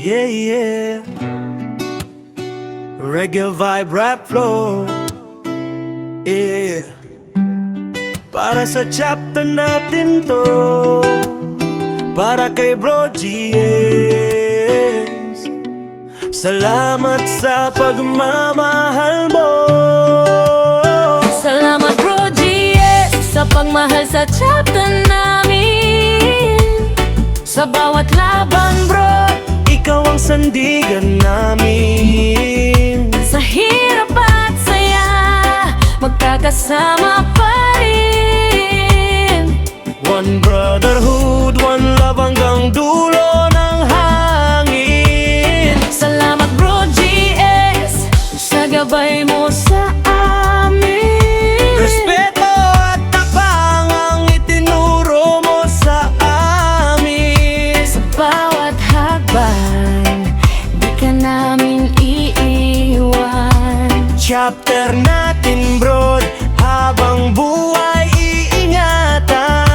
yeah, yeah. Reggae vibe, rap flow, yeah. Para sa chapter natin to, para kay Bro GS. Salamat sa pagmamahal mo. Salamat Bro GS sa pagmahal sa chapter namin. Sa bawat laban bro, Ikaw ang sandigan namin. sa hirap at saya, magkakasama pa rin. One brotherhood, one love hanggang dulo ng hangin. Salamat Bro GS sa gabay mo sa amin. Respeto at tapang ang itinuro mo sa amin. Sa bawat hakbang, di ka namin iiwan. Chapter natin bro, habang buhay iingatan.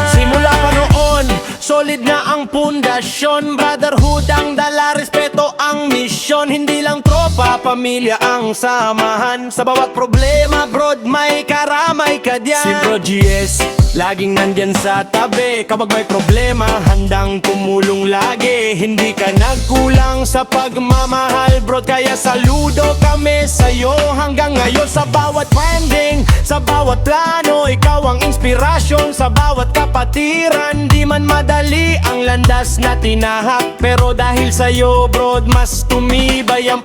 Simula pa noon, solid na ang pundasyon. Brotherhood ang dala, respeto ang misyon. Hindi lang tropa, pamilya ang samahan. Sa bawat problema, brod, may karamay ka diyan. Si Bro GS, laging nandyan sa tabi. Kapag may problema, handang tumulong lagi. Hindi ka nagkulang sa pagmamahal, bro. Kaya saludo kami sa'yo hanggang ngayon. Sa bawat trending, sa bawat plano, ikaw ang inspirasyon. Sa bawat kapatiran, di man madali ang landas na tinahak. Pero dahil sa'yo, bro, mas tumibay ang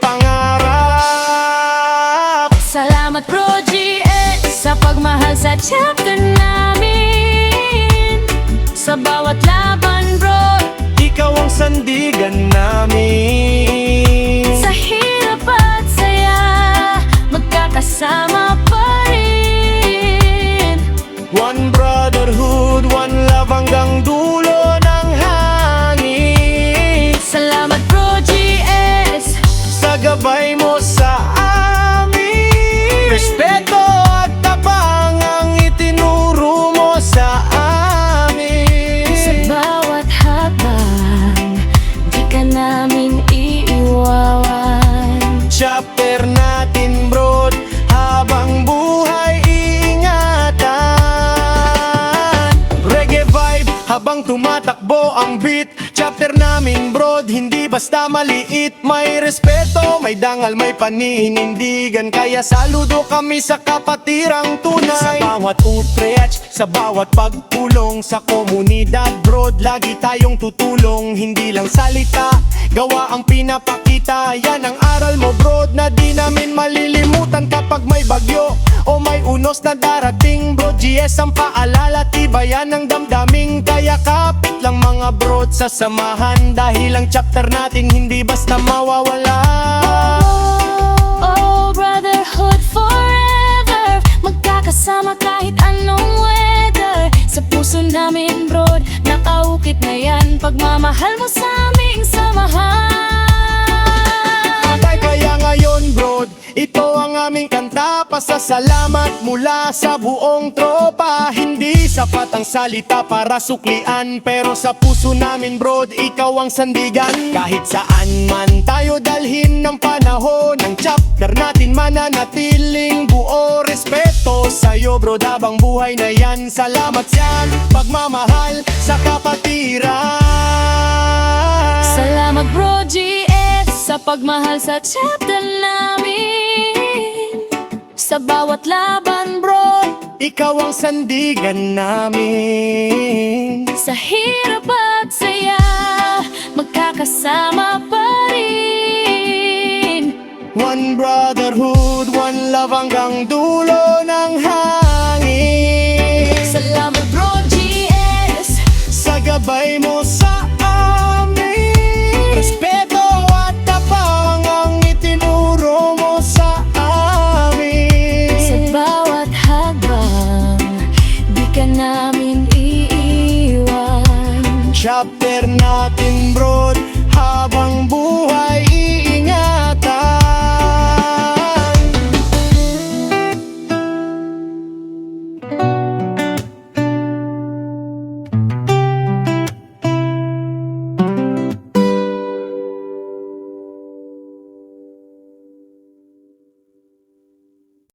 pangarap. Salamat Bro GS sa pagmahal sa chapter namin. Sa bawat laban bro, Ikaw ang sandigan namin. sa hirap at saya, magkakasama pa rin. One brotherhood, one love hanggang dulo ng hangin. Salamat Bro GS Sa gabay mo sa amin. Respeto at tapang ang itinuro mo sa amin. sa bawat habang, di ka namin iiwawan. Chapter natin bro, habang buhay iingatan. Reggae vibe habang tumatakbo ang beat. Chapter namin bro, hindi basta maliit. May respeto, may dangal, may paninindigan. Kaya saludo kami sa kapatirang tunay. Sa bawat utreach, sa bawat pagtulong sa komunidad bro, lagi tayong tutulong. Hindi lang salita, gawa ang pinapakita. Yan ang aral mo bro, na di namin malilimutan kapag may bagyo o may unos na darating. Bro GS ang paalala, tibayan ng damdaming. Kaya kapit lang mga bro sa samahan. Dahil ang chapter natin hindi basta mawawala. Oh, brotherhood forever, magkakasama kahit anong weather. Sa puso namin bro, nakaukit na yan, pagmamahal mo sa aming samahan. Kaya ngayon bro, ito ang aming kanta. Pasasalamat mula sa buong tropa. Hindi sapat ang salita para suklian, pero sa puso namin bro, ikaw ang sandigan. Kahit saan man tayo dalhin ng panahon, ang chapter natin mananatiling buo. Respeto sa'yo bro, habang buhay na yan. Salamat yan, pagmamahal sa kapatiran. Salamat Bro GS sa pagmahal sa chapter namin. Sa bawat laban bro, Ikaw ang sandigan namin. sa hirap at saya, magkakasama pa rin. One brotherhood, one love hanggang dulo ng hangin. Salamat Bro GS Sa gabay mo sa amin. Respeto at tapang ang itinuro mo sa amin. sa bawat habang, di ka namin iiwan. Chapter natin bro, habang buhay